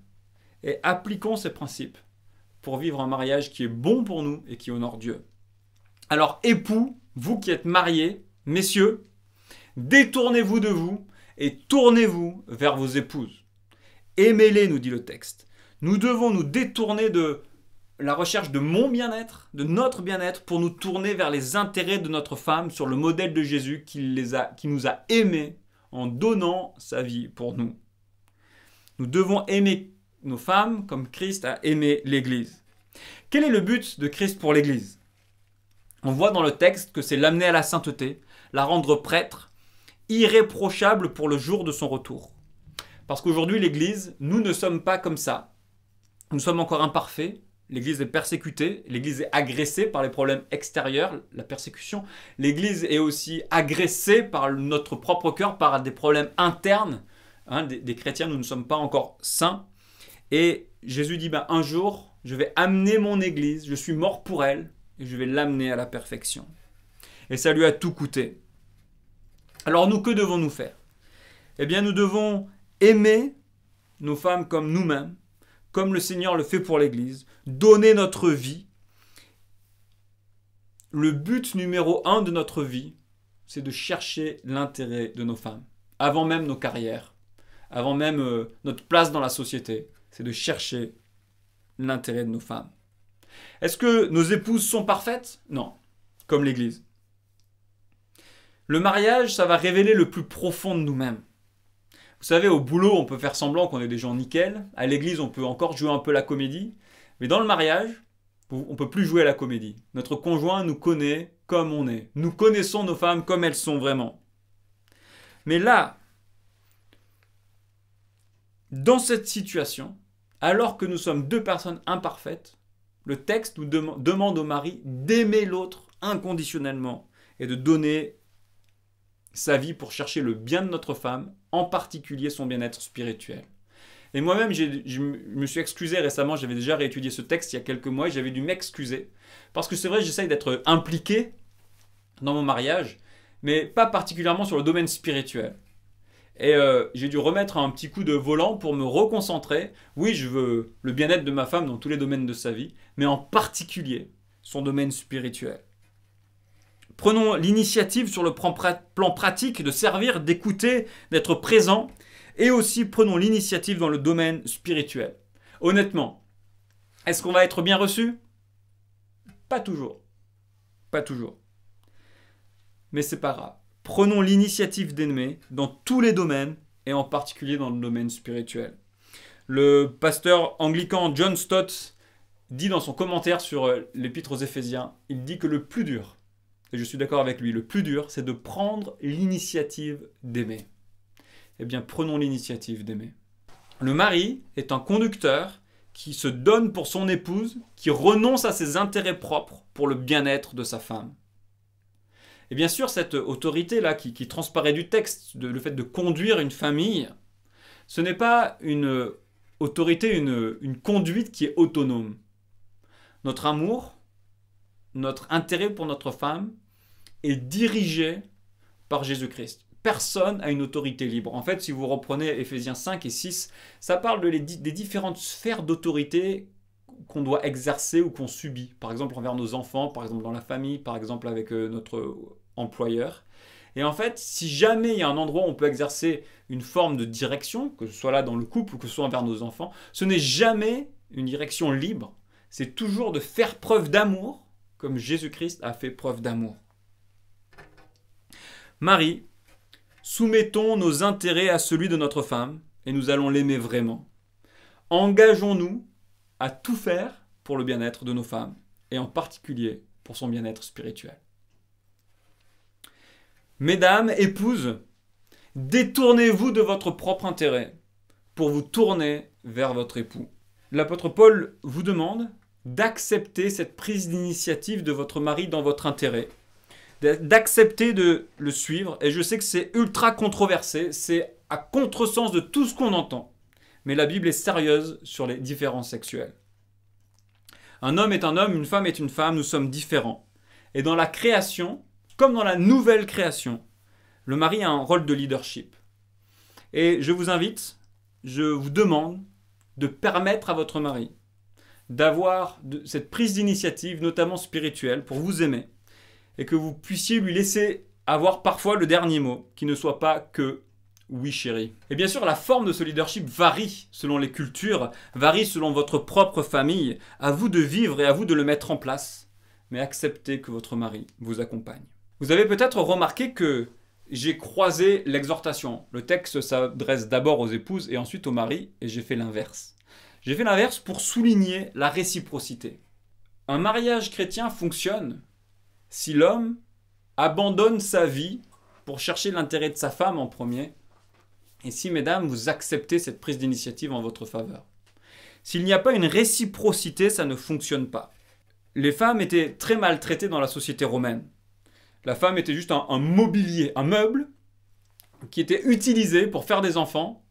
et appliquons ces principes pour vivre un mariage qui est bon pour nous et qui honore Dieu. Alors, époux, vous qui êtes mariés, messieurs, détournez-vous de vous et tournez-vous vers vos épouses. Aimez-les, nous dit le texte. Nous devons nous détourner de la recherche de mon bien-être, de notre bien-être, pour nous tourner vers les intérêts de notre femme sur le modèle de Jésus qui nous a aimés en donnant sa vie pour nous. Nous devons aimer nos femmes comme Christ a aimé l'Église. Quel est le but de Christ pour l'Église ? On voit dans le texte que c'est l'amener à la sainteté, la rendre prête, irréprochable pour le jour de son retour. Parce qu'aujourd'hui, l'Église, nous ne sommes pas comme ça. Nous sommes encore imparfaits. L'Église est persécutée. L'Église est agressée par les problèmes extérieurs, la persécution. L'Église est aussi agressée par notre propre cœur, par des problèmes internes. Des chrétiens, nous ne sommes pas encore saints. Et Jésus dit, un jour, je vais amener mon Église, je suis mort pour elle, et je vais l'amener à la perfection. Et ça lui a tout coûté. Alors nous, que devons-nous faire? Eh bien, nous devons aimer nos femmes comme nous-mêmes, comme le Seigneur le fait pour l'Église, donner notre vie. Le but numéro 1 de notre vie, c'est de chercher l'intérêt de nos femmes, avant même nos carrières, avant même notre place dans la société, c'est de chercher l'intérêt de nos femmes. Est-ce que nos épouses sont parfaites? Non, comme l'Église. Le mariage, ça va révéler le plus profond de nous-mêmes. Vous savez, au boulot, on peut faire semblant qu'on est des gens nickel. À l'église, on peut encore jouer un peu la comédie. Mais dans le mariage, on ne peut plus jouer à la comédie. Notre conjoint nous connaît comme on est. Nous connaissons nos femmes comme elles sont vraiment. Mais là, dans cette situation, alors que nous sommes deux personnes imparfaites, le texte nous demande au mari d'aimer l'autre inconditionnellement et de donner sa vie pour chercher le bien de notre femme, en particulier son bien-être spirituel. Et moi-même, je me suis excusé récemment, j'avais déjà réétudié ce texte il y a quelques mois, et j'avais dû m'excuser. Parce que c'est vrai, j'essaye d'être impliqué dans mon mariage, mais pas particulièrement sur le domaine spirituel. Et j'ai dû remettre un petit coup de volant pour me reconcentrer. Oui, je veux le bien-être de ma femme dans tous les domaines de sa vie, mais en particulier son domaine spirituel. Prenons l'initiative sur le plan pratique de servir, d'écouter, d'être présent. Et aussi prenons l'initiative dans le domaine spirituel. Honnêtement, est-ce qu'on va être bien reçu? Pas toujours. Pas toujours. Mais c'est pas grave. Prenons l'initiative d'aimer dans tous les domaines et en particulier dans le domaine spirituel. Le pasteur anglican John Stott dit dans son commentaire sur l'épître aux Éphésiens, il dit que le plus dur, et je suis d'accord avec lui, le plus dur, c'est de prendre l'initiative d'aimer. Eh bien, prenons l'initiative d'aimer. Le mari est un conducteur qui se donne pour son épouse, qui renonce à ses intérêts propres pour le bien-être de sa femme. Et bien sûr, cette autorité-là qui transparaît du texte, le fait de conduire une famille, ce n'est pas une autorité, une conduite qui est autonome. Notre amour, notre intérêt pour notre femme est dirigé par Jésus-Christ. Personne n'a une autorité libre. En fait, si vous reprenez Éphésiens 5 et 6, ça parle des différentes sphères d'autorité qu'on doit exercer ou qu'on subit. Par exemple, envers nos enfants, par exemple dans la famille, par exemple avec notre employeur. Et en fait, si jamais il y a un endroit où on peut exercer une forme de direction, que ce soit là dans le couple ou que ce soit envers nos enfants, ce n'est jamais une direction libre. C'est toujours de faire preuve d'amour, comme Jésus-Christ a fait preuve d'amour. Marie, soumettons nos intérêts à celui de notre femme et nous allons l'aimer vraiment. Engageons-nous à tout faire pour le bien-être de nos femmes et en particulier pour son bien-être spirituel. Mesdames, épouses, détournez-vous de votre propre intérêt pour vous tourner vers votre époux. L'apôtre Paul vous demande d'accepter cette prise d'initiative de votre mari dans votre intérêt, d'accepter de le suivre. Et je sais que c'est ultra controversé, c'est à contresens de tout ce qu'on entend. Mais la Bible est sérieuse sur les différences sexuelles. Un homme est un homme, une femme est une femme, nous sommes différents. Et dans la création, comme dans la nouvelle création, le mari a un rôle de leadership. Et je vous invite, je vous demande de permettre à votre mari d'avoir cette prise d'initiative, notamment spirituelle, pour vous aimer, et que vous puissiez lui laisser avoir parfois le dernier mot, qui ne soit pas que « oui chérie ». Et bien sûr, la forme de ce leadership varie selon les cultures, varie selon votre propre famille. À vous de vivre et à vous de le mettre en place, mais acceptez que votre mari vous accompagne. Vous avez peut-être remarqué que j'ai croisé l'exhortation. Le texte s'adresse d'abord aux épouses et ensuite aux maris, et j'ai fait l'inverse. J'ai fait l'inverse pour souligner la réciprocité. Un mariage chrétien fonctionne si l'homme abandonne sa vie pour chercher l'intérêt de sa femme en premier. Et si, mesdames, vous acceptez cette prise d'initiative en votre faveur. S'il n'y a pas une réciprocité, ça ne fonctionne pas. Les femmes étaient très maltraitées dans la société romaine. La femme était juste un mobilier, un meuble qui était utilisé pour faire des enfants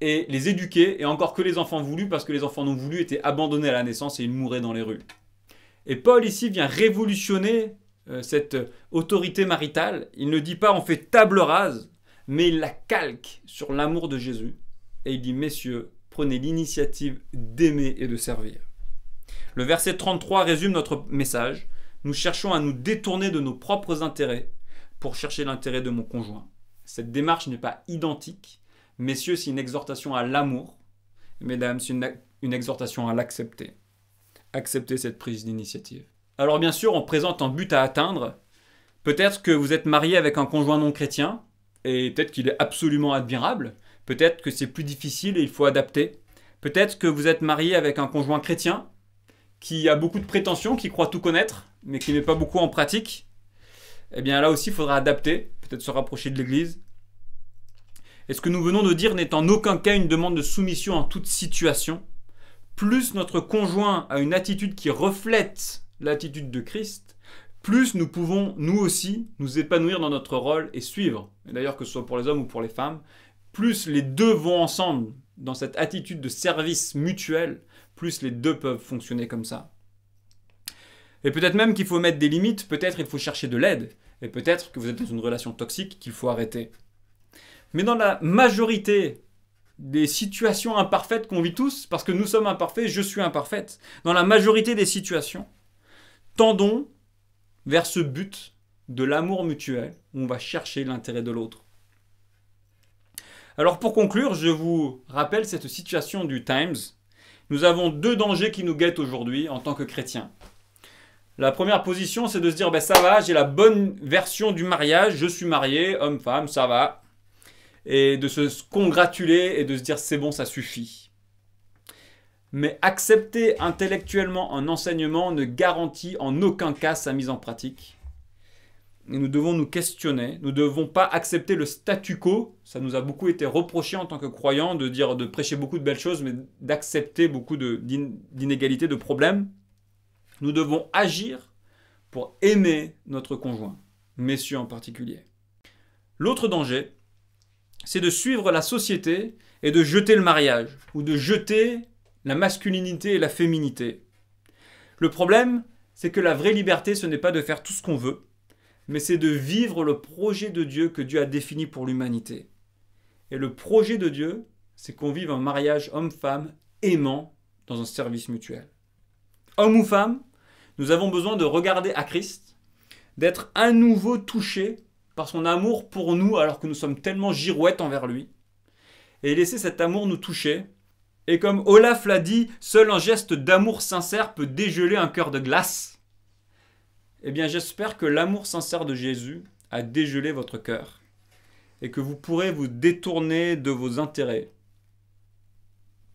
et les éduquer, et encore que les enfants voulus, parce que les enfants non voulus étaient abandonnés à la naissance et ils mouraient dans les rues. Et Paul ici vient révolutionner cette autorité maritale. Il ne dit pas on fait table rase, mais il la calque sur l'amour de Jésus. Et il dit, messieurs, prenez l'initiative d'aimer et de servir. Le verset 33 résume notre message. Nous cherchons à nous détourner de nos propres intérêts pour chercher l'intérêt de mon conjoint. Cette démarche n'est pas identique. Messieurs, c'est une exhortation à l'amour. Mesdames, c'est une exhortation à l'accepter. Accepter cette prise d'initiative. Alors bien sûr, on présente un but à atteindre. Peut-être que vous êtes marié avec un conjoint non chrétien, et peut-être qu'il est absolument admirable. Peut-être que c'est plus difficile et il faut adapter. Peut-être que vous êtes marié avec un conjoint chrétien, qui a beaucoup de prétentions, qui croit tout connaître, mais qui n'est pas beaucoup en pratique. Eh bien là aussi, il faudra adapter, peut-être se rapprocher de l'Église. Et ce que nous venons de dire n'est en aucun cas une demande de soumission en toute situation. Plus notre conjoint a une attitude qui reflète l'attitude de Christ, plus nous pouvons, nous aussi, nous épanouir dans notre rôle et suivre. Et d'ailleurs, que ce soit pour les hommes ou pour les femmes, plus les deux vont ensemble dans cette attitude de service mutuel, plus les deux peuvent fonctionner comme ça. Et peut-être même qu'il faut mettre des limites, peut-être il faut chercher de l'aide, et peut-être que vous êtes dans une relation toxique qu'il faut arrêter. Mais dans la majorité des situations imparfaites qu'on vit tous, parce que nous sommes imparfaits, je suis imparfaite, dans la majorité des situations, tendons vers ce but de l'amour mutuel, où on va chercher l'intérêt de l'autre. Alors pour conclure, je vous rappelle cette situation du Times. Nous avons deux dangers qui nous guettent aujourd'hui en tant que chrétiens. La première position, c'est de se dire, ça va, j'ai la bonne version du mariage, je suis marié, homme-femme, ça va. Et de se congratuler et de se dire, c'est bon, ça suffit. Mais accepter intellectuellement un enseignement ne garantit en aucun cas sa mise en pratique. Et nous devons nous questionner. Nous ne devons pas accepter le statu quo. Ça nous a beaucoup été reproché en tant que croyants de prêcher beaucoup de belles choses, mais d'accepter beaucoup d'inégalités, de problèmes. Nous devons agir pour aimer notre conjoint, messieurs en particulier. L'autre danger, c'est de suivre la société et de jeter le mariage, ou de jeter la masculinité et la féminité. Le problème, c'est que la vraie liberté, ce n'est pas de faire tout ce qu'on veut, mais c'est de vivre le projet de Dieu que Dieu a défini pour l'humanité. Et le projet de Dieu, c'est qu'on vive un mariage homme-femme aimant dans un service mutuel. Homme ou femme, nous avons besoin de regarder à Christ, d'être à nouveau touchés par son amour pour nous alors que nous sommes tellement girouettes envers lui, et laisser cet amour nous toucher. Et comme Olaf l'a dit, seul un geste d'amour sincère peut dégeler un cœur de glace. Eh bien, j'espère que l'amour sincère de Jésus a dégelé votre cœur et que vous pourrez vous détourner de vos intérêts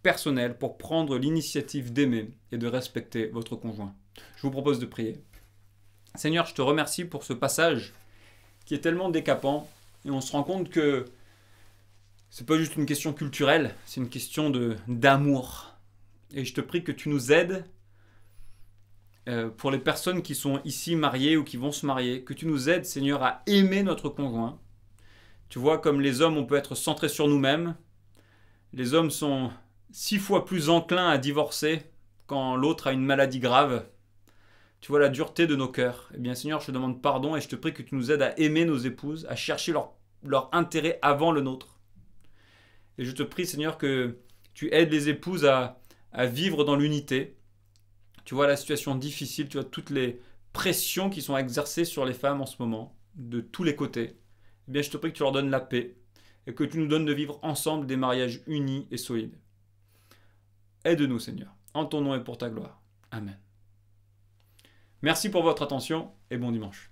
personnels pour prendre l'initiative d'aimer et de respecter votre conjoint. Je vous propose de prier. Seigneur, je te remercie pour ce passage qui est tellement décapant et on se rend compte que c'est pas juste une question culturelle, c'est une question d'amour. Et je te prie que tu nous aides pour les personnes qui sont ici mariées ou qui vont se marier, que tu nous aides, Seigneur, à aimer notre conjoint. Tu vois, comme les hommes, on peut être centrés sur nous-mêmes. Les hommes sont 6 fois plus enclins à divorcer quand l'autre a une maladie grave. Tu vois la dureté de nos cœurs. Eh bien, Seigneur, je te demande pardon et je te prie que tu nous aides à aimer nos épouses, à chercher leur intérêt avant le nôtre. Et je te prie, Seigneur, que tu aides les épouses à vivre dans l'unité. Tu vois la situation difficile, tu vois toutes les pressions qui sont exercées sur les femmes en ce moment, de tous les côtés. Eh bien, je te prie que tu leur donnes la paix et que tu nous donnes de vivre ensemble des mariages unis et solides. Aide-nous, Seigneur, en ton nom et pour ta gloire. Amen. Merci pour votre attention et bon dimanche.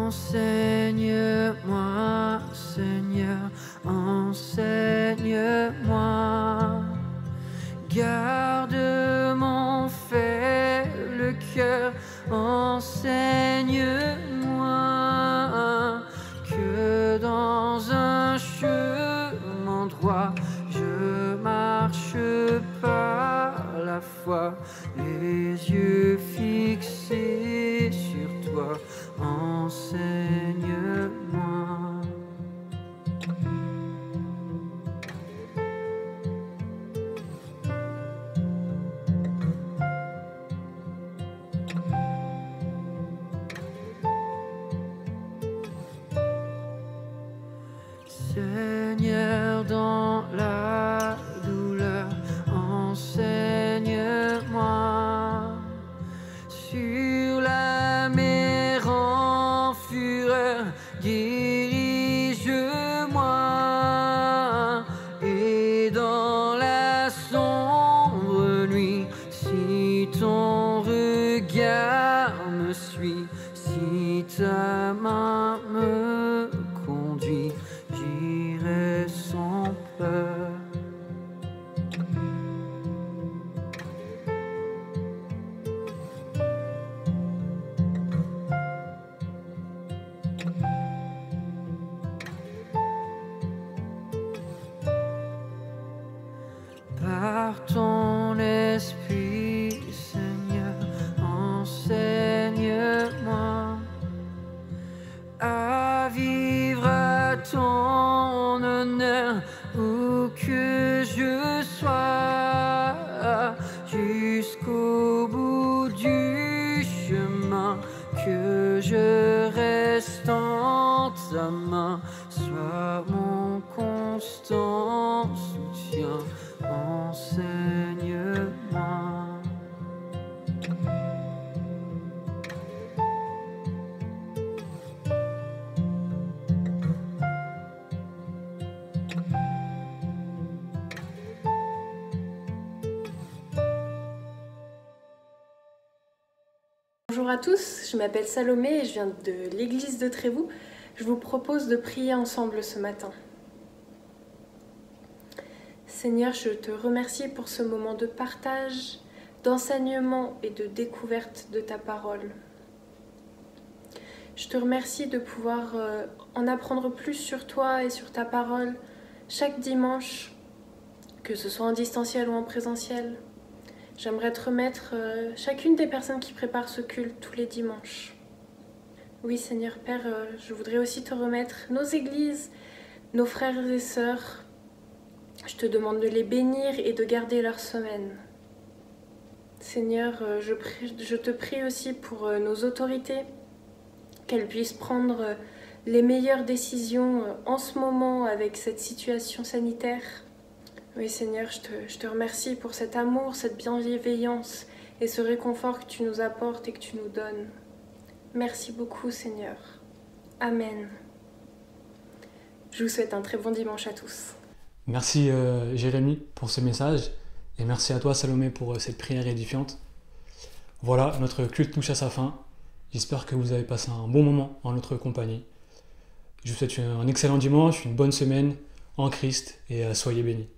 Enseigne-moi, Seigneur, enseigne-moi. Garde mon faible cœur, enseigne-moi. Que dans un chemin droit, je marche par la foi, les yeux fixés sur toi, enseigne-moi. Seigneur, dans la douleur, enseigne-moi. Sur la mer en fureur, dirige-moi. Et dans la sombre nuit, si ton regard me suit, si ta main me conduit, j'irai sans peur. Par ton esprit, Seigneur, enseigne-moi à vivre à ton honneur où que je sois, jusqu'au bout du chemin, que je reste en ta main, sois mon constant soutien, enseigne-moi. Bonjour à tous, je m'appelle Salomé et je viens de l'église de Trévoux. Je vous propose de prier ensemble ce matin. Seigneur, je te remercie pour ce moment de partage, d'enseignement et de découverte de ta parole. Je te remercie de pouvoir en apprendre plus sur toi et sur ta parole chaque dimanche, que ce soit en distanciel ou en présentiel. J'aimerais te remettre chacune des personnes qui préparent ce culte tous les dimanches. Oui, Seigneur Père, je voudrais aussi te remettre nos églises, nos frères et sœurs. Je te demande de les bénir et de garder leur semaine. Seigneur, je te prie aussi pour nos autorités, qu'elles puissent prendre les meilleures décisions en ce moment avec cette situation sanitaire. Oui Seigneur, je te remercie pour cet amour, cette bienveillance et ce réconfort que tu nous apportes et que tu nous donnes. Merci beaucoup Seigneur. Amen. Je vous souhaite un très bon dimanche à tous. Merci Jérémy pour ce message et merci à toi Salomé pour cette prière édifiante. Voilà, notre culte touche à sa fin. J'espère que vous avez passé un bon moment en notre compagnie. Je vous souhaite un excellent dimanche, une bonne semaine en Christ et soyez bénis.